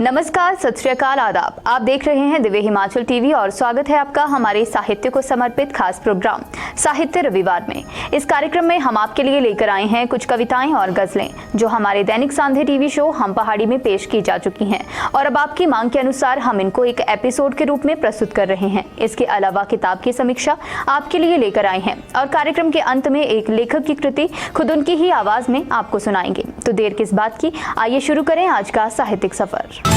नमस्कार, सत श्री अकाल, आदाब। आप देख रहे हैं दिव्य हिमाचल टीवी और स्वागत है आपका हमारे साहित्य को समर्पित खास प्रोग्राम साहित्य रविवार में। इस कार्यक्रम में हम आपके लिए लेकर आए हैं कुछ कविताएं और गजलें जो हमारे दैनिक सांध्य टीवी शो हम पहाड़ी में पेश की जा चुकी हैं और अब आपकी मांग के अनुसार हम इनको एक एपिसोड के रूप में प्रस्तुत कर रहे हैं। इसके अलावा किताब की समीक्षा आपके लिए लेकर आए हैं और कार्यक्रम के अंत में एक लेखक की कृति खुद उनकी ही आवाज में आपको सुनाएंगे। तो देर किस बात की, आइए शुरू करें आज का साहित्यिक सफर।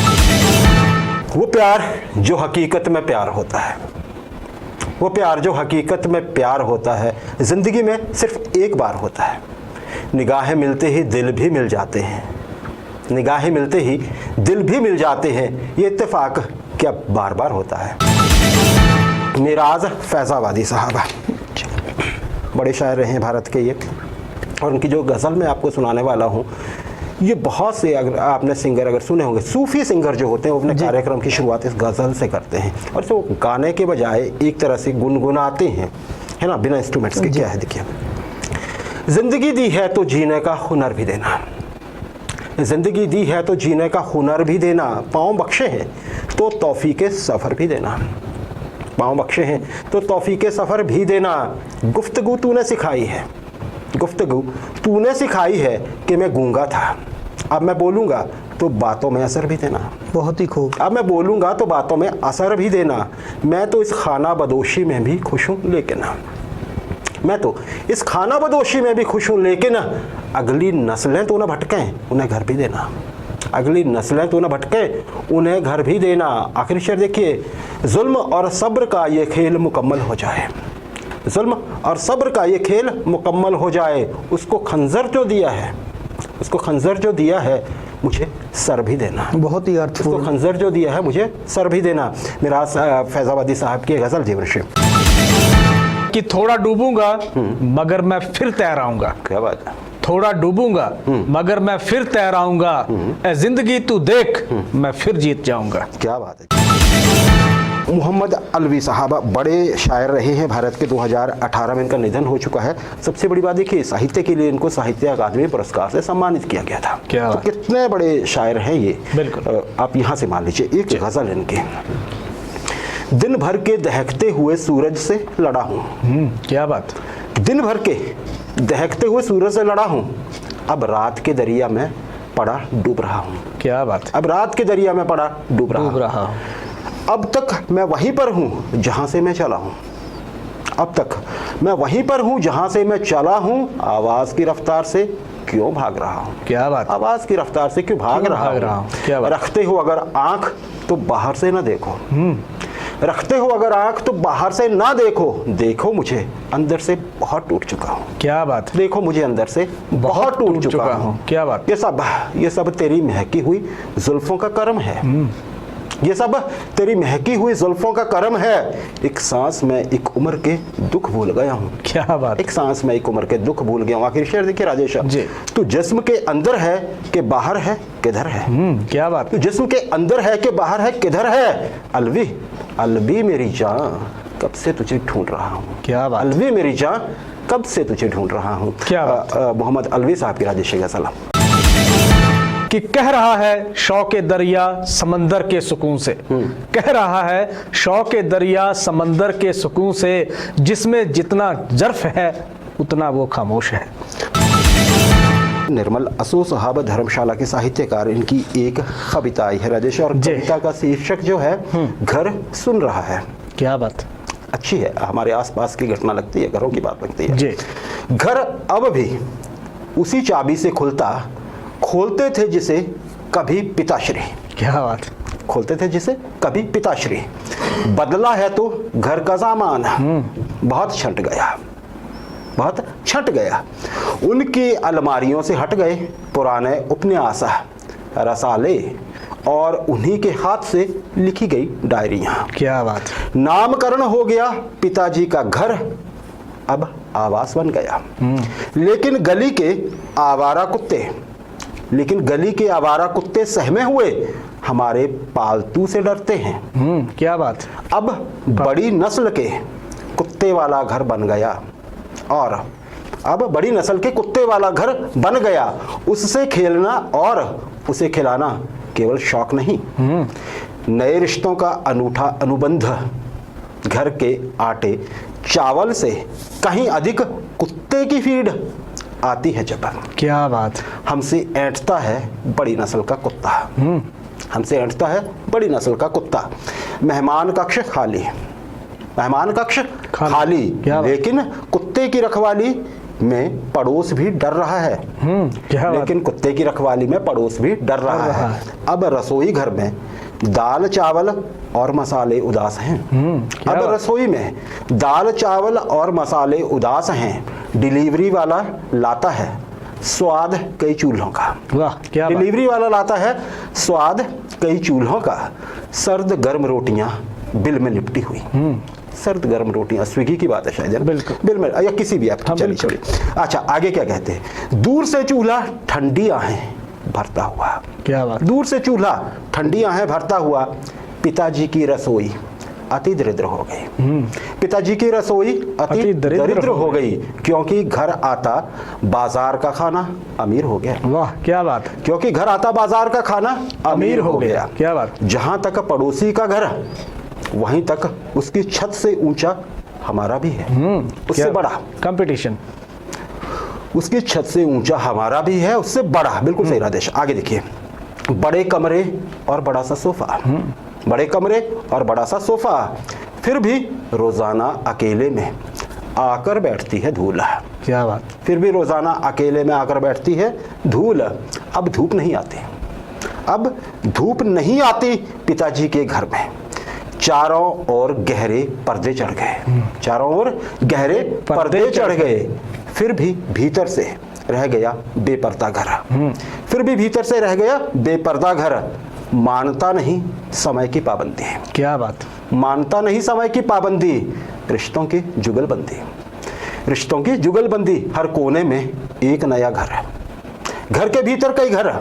वो प्यार जो हकीकत में प्यार होता है, वो प्यार जो हकीकत में प्यार होता है, जिंदगी में सिर्फ एक बार होता है। निगाहें मिलते ही दिल भी मिल जाते हैं, निगाहें मिलते ही दिल भी मिल जाते हैं। ये इत्तेफाक क्या बार बार होता है। मिराज फैजाबादी साहब बड़े शायर रहे हैं भारत के ये, और उनकी जो गज़ल मैं आपको सुनाने वाला हूँ, ये बहुत से अगर आपने सिंगर अगर सुने होंगे, सूफी सिंगर जो होते हैं वो अपने कार्यक्रम की शुरुआत इस गज़ल से करते हैं और इसे वो गाने के बजाय एक तरह से गुनगुनाते हैं, है ना, बिना इंस्ट्रूमेंट्स के। क्या है देखिए, जिंदगी दी है तो जीने का हुनर भी देना, जिंदगी दी है तो जीने का हुनर भी देना, पाँव बख्शे हैं तो तौफीके सफ़र भी देना, पाँव बख्शे हैं तो तौफीके सफ़र भी देना। गुफ्तगू तूने सिखाई है, गुफ्तगू तूने सिखाई है कि मैं गूंगा था, अब मैं बोलूँगा तो बातों में असर भी देना। बहुत ही खूब। अब मैं बोलूँगा तो बातों में असर भी देना। मैं तो इस खाना बदोशी में भी खुश हूँ लेकिन, मैं तो इस खाना बदोशी में भी खुश हूँ लेकिन अगली नस्लें तो ना भटकें उन्हें घर भी देना, अगली नस्लें तो ना भटकें उन्हें घर भी देना। आखिरी शेर देखिए, जुल्म और सब्र का ये खेल मुकम्मल हो जाए, जुल्म और सब्र का ये खेल मुकम्मल हो जाए। उसको खंजर जो दिया है, उसको खंजर जो दिया है मुझे सर भी देना। बहुत ही अर्थपूर्ण। उसको खंजर जो दिया है मुझे सर भी देना। मिराज फैजाबादी साहब की गज़ल जीवनश्री कि थोड़ा डूबूंगा मगर मैं फिर तैर आऊंगा। क्या बात है। थोड़ा डूबूंगा मगर मैं फिर तैर आऊंगा, ए जिंदगी तू देख मैं फिर जीत जाऊंगा। क्या बात है। मोहम्मद अलवी साहब बड़े शायर रहे हैं भारत के। 2018 में इनका निधन हो चुका है। सबसे बड़ी बात देखिए, साहित्य के लिए इनको साहित्य अकादमी पुरस्कार से सम्मानित किया गया था। क्या तो कितने बड़े शायर हैं ये। बिल्कुल। आप यहाँ से मान लीजिए एक गज़ल इनके, दिन भर के दहकते हुए सूरज से लड़ा हूँ। क्या बात। दिन भर के दहकते हुए सूरज से लड़ा हूँ, अब रात के दरिया में पड़ा डूब रहा हूँ। क्या बात। अब रात के दरिया में पड़ा डूब रहा हूँ। अब तक मैं वहीं पर हूँ जहाँ से मैं चला हूँ, अब तक मैं वहीं पर हूँ जहाँ से मैं चला हूँ। आवाज़ की रफ्तार से क्यों भाग रहा हूँ। क्या बात। आवाज़ की रफ्तार से क्यों भाग रहा हूँ। क्या बात। रखते हो अगर आँख तो बाहर से ना देखो, रखते हो अगर आँख तो बाहर से ना देखो। देखो मुझे अंदर से बहुत टूट चुका हूँ। क्या बात। देखो मुझे अंदर से बहुत टूट चुका हूँ। क्या बात। ये सब तेरी महकी हुई जुल्फों का करम है, ये सब तेरी महकी हुई जुल्फों का करम है। एक सांस में एक उम्र के दुख भूल गया हूँ। क्या बात। एक सांस में एक उम्र के दुख भूल गया हूँ। आखिर शेर देखिए राजेश, तू जिस्म के अंदर है कि बाहर है किधर है। क्या बात। तू जिस्म के अंदर है कि बाहर है किधर है। अलवी अलवी मेरी जान कब से तुझे ढूंढ रहा हूँ। क्या बात। अलवी मेरी जान कब से तुझे ढूंढ रहा हूँ। क्या बात। मोहम्मद अलवी साहब की राजेश गज़ल कि कह रहा है शौक़े दरिया समंदर के सुकून से, कह रहा है शौक़े दरिया समंदर के सुकून से, जिसमें जितना जर्फ है उतना वो खामोश है। निर्मल असो साहब धर्मशाला के साहित्यकार, इनकी एक कविता आई है राजेश, और कविता का शीर्षक जो है घर सुन रहा है। क्या बात। अच्छी है, हमारे आसपास की घटना लगती है, घरों की बात लगती है। जी। घर अब भी उसी चाबी से खुलता, खोलते थे जिसे कभी पिताश्री। क्या बात। खोलते थे जिसे कभी पिताश्री। बदला है तो घर का सामान बहुत छंट गया, बहुत छंट गया। उनकी अलमारियों से हट गए पुराने उपन्यास रसाले, और उन्हीं के हाथ से लिखी गई डायरियाँ। क्या बात। नामकरण हो गया पिताजी का घर, अब आवास बन गया। लेकिन गली के आवारा कुत्ते, लेकिन गली के आवारा कुत्ते सहमे हुए हमारे पालतू से डरते हैं। क्या बात। अब बड़ी नस्ल के कुत्ते वाला घर बन गया, और अब बड़ी नस्ल के कुत्ते वाला घर बन गया। उससे खेलना और उसे खिलाना केवल शौक नहीं, नए रिश्तों का अनूठा अनुबंध घर के आटे चावल से कहीं अधिक कुत्ते की फीड आती है जब। क्या बात। हमसे ऐंठता है बड़ी नस्ल का कुत्ता, हमसे ऐंठता है बड़ी नस्ल का कुत्ता। मेहमान कक्ष खाली, मेहमान कक्ष खाली, लेकिन कुत्ते की रखवाली में पड़ोस भी डर रहा है। लेकिन कुत्ते की रखवाली में पड़ोस भी डर रहा है। अब रसोई घर में दाल चावल और मसाले उदास हैं। अब रसोई में दाल चावल और मसाले उदास हैं। डिलीवरी वाला लाता है स्वाद कई चूल्हों का। वाह क्या डिलीवरी वाला लाता है स्वाद कई चूल्हों का। सर्द गर्म रोटियां बिल में लिपटी हुई। सर्द गर्म रोटियां, स्विगी की बात है शायद, बिल्कुल बिल में या किसी भी ऐप। चलिए अच्छा आगे क्या कहते हैं। दूर से चूल्हा ठंडी आहें भरता हुआ। क्या बात। दूर से चूल्हा ठंडी आहें भरता हुआ। पिताजी की रसोई अति दरिद्र हो गई। पिताजी की रसोई अति दरिद्र हो गई, क्योंकि घर आता बाजार का खाना अमीर हो गया। वाह क्या बात। क्योंकि घर आता बाजार का खाना अमीर हो गया। क्या बात। जहां तक पड़ोसी का घर वहीं तक उसकी छत से ऊंचा हमारा भी है, उससे बड़ा कंपटीशन। उसकी छत से ऊंचा हमारा भी है, उससे बड़ा। बिल्कुल सही राजेश। आगे देखिए। बड़े कमरे और बड़ा सा सोफा, बड़े कमरे और बड़ा सा सोफा, फिर भी रोजाना अकेले में आकर बैठती है धूल। क्या बात। फिर भी रोजाना अकेले में आकर बैठती है धूल। अब धूप नहीं आती, अब धूप नहीं आती पिताजी के घर में। चारों ओर गहरे पर्दे चढ़ गए, चारों ओर गहरे पर्दे चढ़ गए। फिर भी भीतर से रह गया बेपर्दा घर, फिर भी भीतर से रह गया बेपर्दा घर। मानता नहीं समय की पाबंदी। क्या बात। मानता नहीं समय की पाबंदी। रिश्तों की जुगलबंदी, रिश्तों की जुगलबंदी। हर कोने में एक नया घर, घर के भीतर कई घर,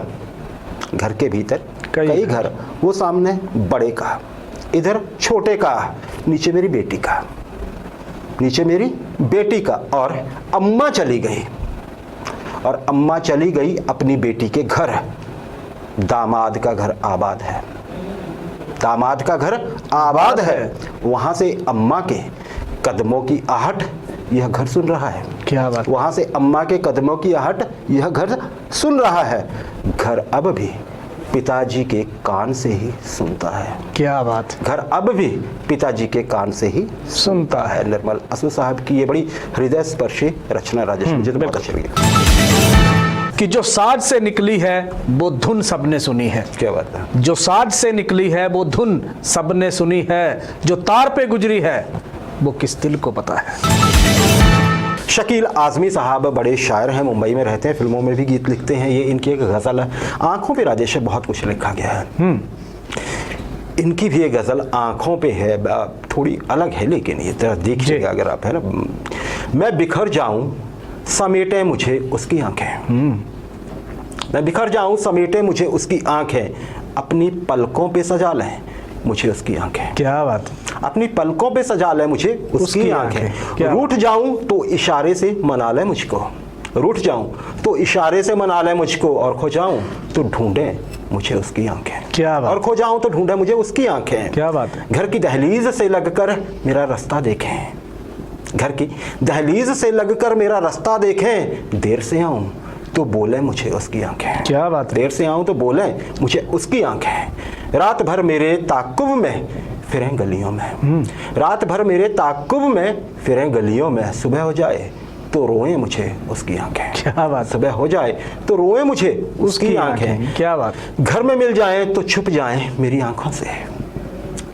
घर के भीतर कई घर। वो सामने बड़े का, इधर छोटे का, नीचे मेरी बेटी का, नीचे मेरी बेटी का। और अम्मा चली गई, और अम्मा चली गई अपनी बेटी के घर। दामाद का घर आबाद है, दामाद का घर आबाद है। वहां से अम्मा के कदमों की आहट यह घर सुन रहा है। क्या बात। वहां से अम्मा के कदमों की आहट यह घर सुन रहा है। घर अब भी पिताजी के कान से ही सुनता है। क्या बात। घर अब भी पिताजी के कान से ही सुनता है। निर्मल असू साहब की ये बड़ी हृदय स्पर्शी रचना राजेश, मुझे तो बहुत अच्छी लगी। कि जो साज से निकली है वो धुन सबने सुनी है। क्या बात है। जो साज से निकली है वो धुन सबने सुनी है। जो तार पे गुजरी है वो किस दिल को पता है। शकील आजमी साहब बड़े शायर हैं, मुंबई में रहते हैं, फिल्मों में भी गीत लिखते हैं। ये इनकी एक गज़ल है, आंखों पे राजेश बहुत कुछ लिखा गया है। इनकी भी एक गज़ल आंखों पे है, थोड़ी अलग है, लेकिन ये तरह देखिएगा अगर आप, है ना। मैं बिखर जाऊं समेटे मुझे उसकी आंखें, मैं बिखर जाऊं समेटे मुझे उसकी आंखें। अपनी पलकों पे सजा लें मुझे उसकी आंखें। क्या बात। अपनी पलकों पे सजा ले मुझे उसकी आंखें। रूठ जाऊं तो इशारे से मना ले मुझको, रूठ जाऊं तो इशारे से मना ले मुझको। और खो जाऊं तो ढूंढे मुझे उसकी आंखें। क्या बात। और खो जाऊं तो ढूंढे मुझे उसकी आंखें। क्या बात है। घर की दहलीज से लगकर मेरा रास्ता देखें, घर की दहलीज से लगकर मेरा रास्ता देखें। देर से आऊं तो बोले मुझे उसकी आंखें। क्या बात है। देर से आऊं तो बोले मुझे उसकी आंखें। रात भर मेरे ताकुब में फिरें गलियों में, रात भर मेरे ताकुब में फिरें गलियों में। सुबह हो जाए तो रोए मुझे उसकी आंखें। क्या बात। सुबह हो जाए तो रोए मुझे उसकी आंखें। क्या बात। घर में मिल जाए तो छुप जाए मेरी आंखों से,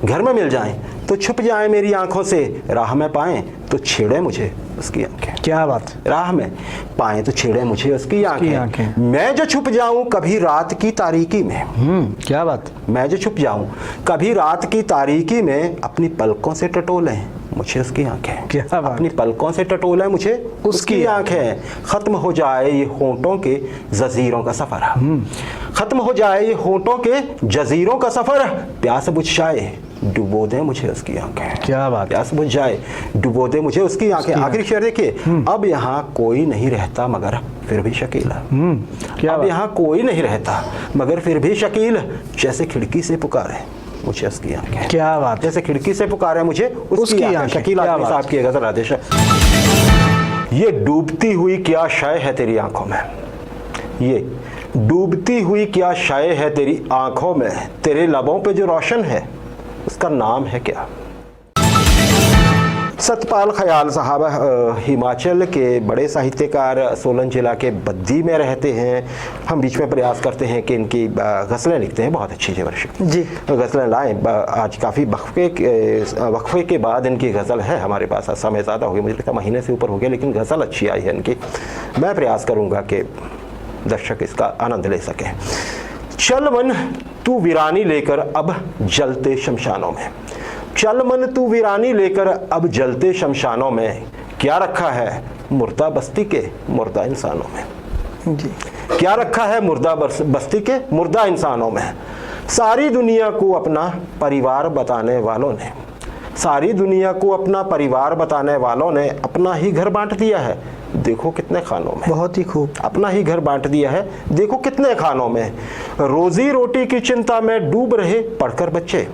घर में मिल जाए तो छुप जाए मेरी आंखों से। राह में पाए तो छेड़े मुझे उसकी आंखें। क्या बात। राह में पाए तो छेड़े मुझे उसकी आंखें। मैं जो छुप जाऊं कभी रात की तारीकी में, क्या बात। मैं जो छुप जाऊं कभी रात की तारीकी में। अपनी पलकों से टटोले मुझे उसकी आंखें। क्या बात। अपनी पलकों से टटोले मुझे उसकी आंखें। खत्म हो जाए ये होंठों के जजीरों का सफर, खत्म हो जाए ये होंठों के जजीरों का सफर। प्यास बुझ जाए डुबो दे मुझे उसकी आंखें। क्या बात है। प्यास बुझ जाए, डुबो दे मुझे उसकी आंखें। आखिरी शेर देखिए, अब यहाँ कोई नहीं रहता मगर फिर भी शकील। क्या अब यहाँ कोई नहीं रहता मगर फिर भी शकील, जैसे खिड़की से पुकारे मुझे उसकी आंखें। क्या बात। जैसे खिड़की से पुकारे मुझे उसकी आंखें। शकील आदमी साहब की गजल आदेश है। ये डूबती हुई क्या शय है तेरी आंखों में, ये डूबती हुई क्या शय है तेरी आंखों में, तेरे लबों पे जो रोशन है उसका नाम है क्या। सतपाल खयाल साहब हिमाचल के बड़े साहित्यकार, सोलन जिला के बद्दी में रहते हैं। हम बीच में प्रयास करते हैं कि इनकी गज़लें लिखते हैं, बहुत अच्छी जी गज़लें लाएं। आज काफ़ी वक्फे के बाद इनकी गज़ल है हमारे पास। समय ज़्यादा हो गया, मुझे लगता है महीने से ऊपर हो गया, लेकिन गज़ल अच्छी आई है इनकी। मैं प्रयास करूँगा कि दर्शक इसका आनंद ले सकें। चल मन तू वीरानी लेकर अब जलते शमशानों में, चल मन तू वीरानी लेकर अब जलते शमशानों में, क्या रखा है मुर्दा बस्ती के मुर्दा इंसानों में जी। क्या रखा है मुर्दा बस्ती के मुर्दा इंसानों में। सारी दुनिया को अपना परिवार बताने वालों ने, सारी दुनिया को अपना परिवार बताने वालों ने अपना ही घर बांट दिया है, देखो कितने खानों में। बहुत ही खूब। अपना ही घर बांट दिया है, देखो कितने खानों में। रोजी रोटी की चिंता में डूब रहे पढ़कर बच्चे,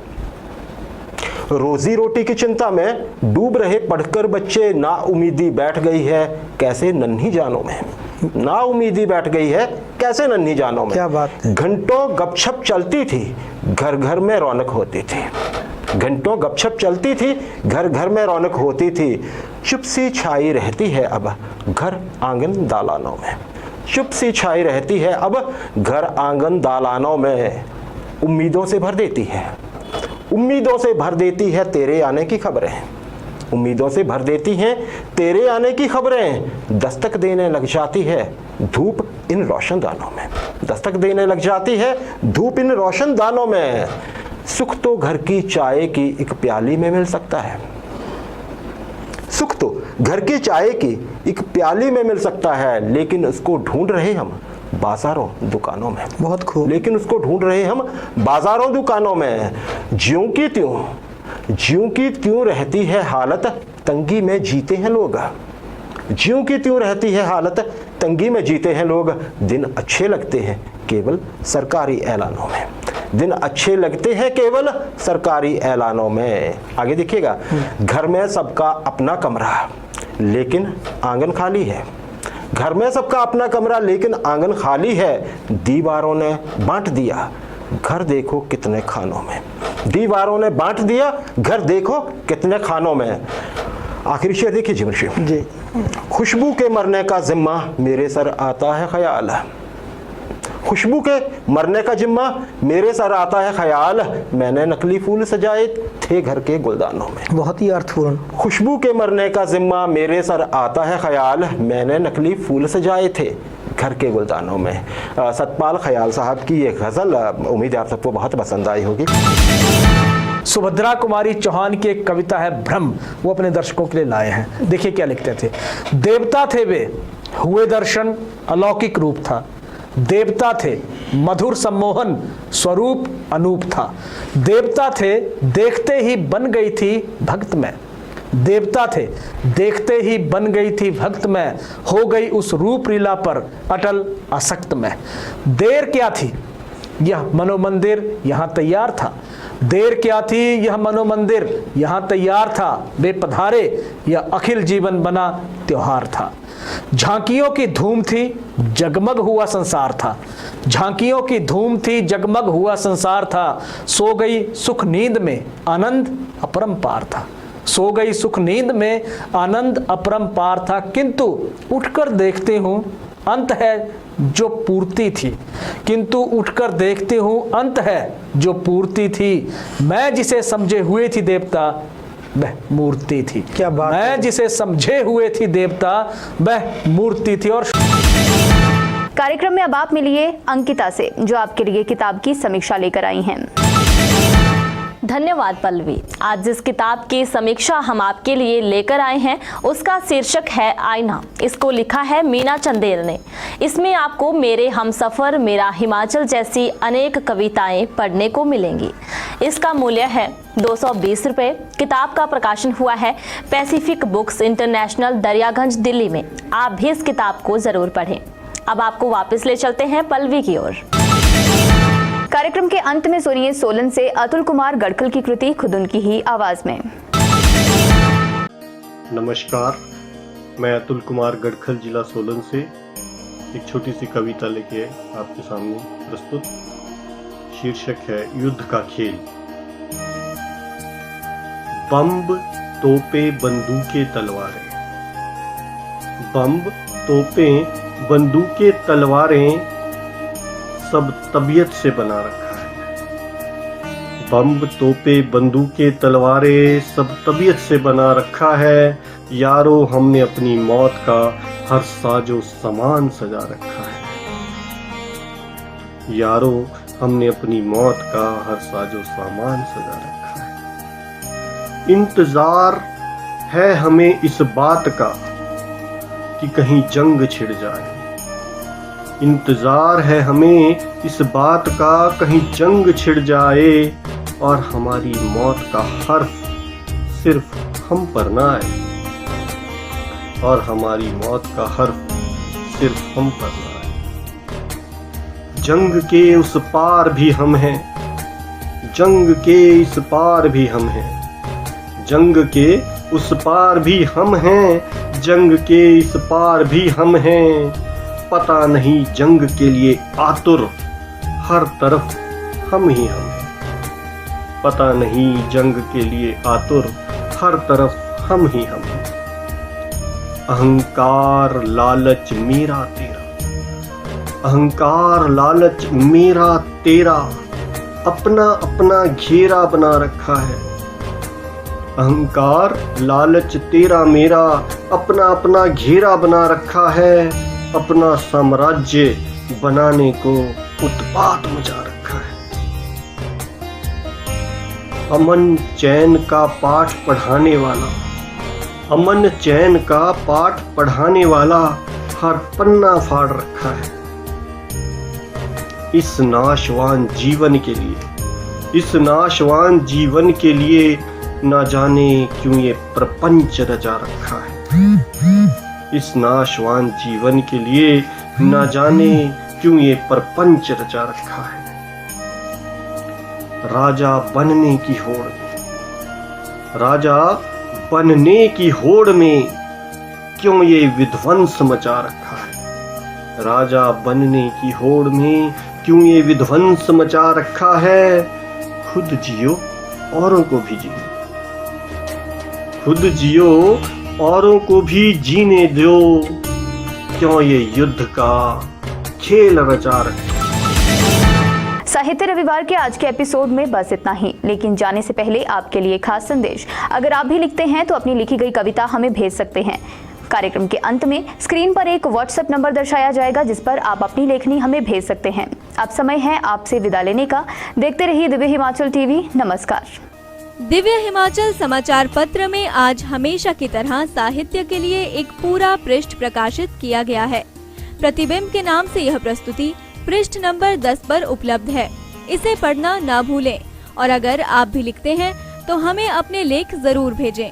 रोजी रोटी की चिंता में डूब रहे पढ़कर बच्चे, ना उम्मीदी बैठ गई है कैसे नन्ही जानों में, ना उम्मीदी बैठ गई है कैसे नन्ही जानों में। क्या बात। घंटों गपशप चलती थी घर घर में रौनक होती थी, घंटों गपशप चलती थी घर घर में रौनक होती थी, चुप सी छाई रहती है अब घर आंगन दालानों में, चुप सी छाई रहती है अब घर आंगन दालानों में। उम्मीदों से भर देती है, उम्मीदों से भर देती है तेरे आने की खबरें, उम्मीदों से भर देती हैं तेरे आने की खबरें, दस्तक देने लग जाती है धूप इन रोशनदानों में, दस्तक देने लग जाती है धूप इन रोशनदानों में। सुख तो घर की चाय की एक प्याली में मिल सकता है, सुख तो घर की चाय की एक प्याली में मिल सकता है, लेकिन उसको ढूंढ रहे हम बाजारों दुकानों में। बहुत खूब। लेकिन उसको ढूंढ रहे हम बाजारों दुकानों में। ज्यों की त्यों रहती है हालत तंगी में जीते हैं लोग, ज्यों की त्यों रहती है हालत तंगी में जीते हैं लोग। दिन अच्छे लगते हैं केवल सरकारी ऐलानों में, दिन अच्छे लगते हैं केवल सरकारी ऐलानों में। आगे देखिएगा, घर में सबका अपना कमरा लेकिन आंगन खाली है, घर में सबका अपना कमरा लेकिन आंगन खाली है, दीवारों ने बांट दिया घर देखो कितने खानों में, दीवारों ने बांट दिया घर देखो कितने खानों में। आखिरी शेर देखिए जी। खुशबू के मरने का जिम्मा मेरे सर आता है ख्याल, खुशबू के मरने का जिम्मा मेरे सर आता है ख्याल, मैंने नकली फूल सजाए थे घर के गुलदानों में। बहुत ही अर्थपूर्ण। खुशबू के मरने का जिम्मा मेरे सर आता है ख्याल, मैंने नकली फूल सजाए थे घर के गुलदानों में। सतपाल खयाल साहब की ये गज़ल उम्मीद है आप सबको बहुत पसंद आई होगी। सुभद्रा कुमारी चौहान की एक कविता है भ्रम, वो अपने दर्शकों के लिए लाए हैं। देखिए क्या लिखते थे। देवता थे वे हुए दर्शन अलौकिक रूप था, देवता थे मधुर सम्मोहन स्वरूप अनूप था, देवता थे देखते ही बन गई थी भक्त में, देवता थे देखते ही बन गई थी भक्त में, हो गई उस रूप लीला पर अटल आसक्त में। देर क्या थी यह मनोमंदिर यहाँ तैयार था, देर क्या थी यह मनोमंदिर यहाँ तैयार था, वे पधारे यह अखिल जीवन बना त्योहार था। झांकियों की धूम थी जगमग हुआ संसार था, झांकियों की धूम थी जगमग हुआ संसार था, सो गई सुख नींद में आनंद अपरंपार था, सो गई सुख नींद में आनंद अपरंपार था, किंतु उठकर देखते हूँ अंत है जो पूर्ति थी, किंतु उठकर देखते हूँ अंत है जो पूर्ति थी, मैं जिसे समझे हुए थी देवता वह मूर्ति थी। क्या बात। मैं जिसे समझे हुए थी देवता वह मूर्ति थी। और कार्यक्रम में अब आप मिलिए अंकिता से, जो आपके लिए किताब की समीक्षा लेकर आई हैं। धन्यवाद पल्लवी। आज जिस किताब की समीक्षा हम आपके लिए लेकर आए हैं उसका शीर्षक है आईना। इसको लिखा है मीना चंदेल ने। इसमें आपको मेरे हमसफर, मेरा हिमाचल जैसी अनेक कविताएं पढ़ने को मिलेंगी। इसका मूल्य है 220 रुपये। किताब का प्रकाशन हुआ है Pacific books international, Daryaganj, Delhi में। आप भी इस किताब को जरूर पढ़ें। अब आपको वापस ले चलते हैं पल्लवी की ओर। कार्यक्रम के अंत में सुनिए सोलन से अतुल कुमार गढ़खल की कृति खुद उनकी ही आवाज में। नमस्कार, मैं अतुल कुमार गढ़खल जिला सोलन से एक छोटी सी कविता लेके आपके सामने प्रस्तुत। शीर्षक है युद्ध का खेल। बम्ब, तोपे, बंदूकें, तलवारें। बम्ब, तोपें, बंदूकें, तलवारें सब तबीयत से बना रखा है। बम्ब, तोपे, बंदूकें, तलवारें सब तबीयत से बना रखा है। यारो हमने अपनी मौत का हर साजो सामान सजा रखा है। यारो हमने अपनी मौत का हर साजो सामान सजा रखा है। इंतजार है हमें इस बात का कि कहीं जंग छिड़ जाए। इंतजार है हमें इस बात का कहीं जंग छिड़ जाए और हमारी मौत का हर्फ सिर्फ हम पर ना आए। और हमारी मौत का हर्फ सिर्फ हम पर ना आए। जंग के उस पार भी हम हैं। जंग के इस पार भी हम हैं। जंग के उस पार भी हम हैं। जंग के इस पार भी हम हैं। पता नहीं जंग के लिए आतुर हर तरफ हम ही हम हैं। पता नहीं जंग के लिए आतुर हर तरफ हम ही हम हैं। अहंकार लालच मेरा तेरा। अहंकार लालच मेरा तेरा अपना अपना घेरा बना रखा है। अहंकार लालच तेरा मेरा अपना अपना घेरा बना रखा है। अपना साम्राज्य बनाने को उत्पात मचा रखा है। अमन चैन का पाठ पढ़ाने वाला, अमन चैन का पाठ पढ़ाने वाला हर पन्ना फाड़ रखा है। इस नाशवान जीवन के लिए, इस नाशवान जीवन के लिए ना जाने क्यों ये प्रपंच रचा रखा है। इस नाशवान जीवन के लिए न जाने क्यों ये प्रपंच रचा रखा है। राजा बनने की होड़ में, राजा बनने की होड़ में क्यों ये विध्वंस मचा रखा है। राजा बनने की होड़ में क्यों ये विध्वंस मचा रखा है। खुद जियो औरों को भी जियो। खुद जियो औरों को भी जीने दो। क्यों ये युद्ध का खेल रचा रखा। साहित्य रविवार के आज के एपिसोड में बस इतना ही, लेकिन जाने से पहले आपके लिए खास संदेश। अगर आप भी लिखते हैं तो अपनी लिखी गई कविता हमें भेज सकते हैं। कार्यक्रम के अंत में स्क्रीन पर एक व्हाट्सएप नंबर दर्शाया जाएगा जिस पर आप अपनी लेखनी हमें भेज सकते हैं। अब समय है आपसे विदा लेने का। देखते रहिए दिव्य हिमाचल टीवी। नमस्कार। दिव्य हिमाचल समाचार पत्र में आज हमेशा की तरह साहित्य के लिए एक पूरा पृष्ठ प्रकाशित किया गया है। प्रतिबिंब के नाम से यह प्रस्तुति पृष्ठ नंबर 10 पर उपलब्ध है। इसे पढ़ना ना भूलें और अगर आप भी लिखते हैं तो हमें अपने लेख जरूर भेजें।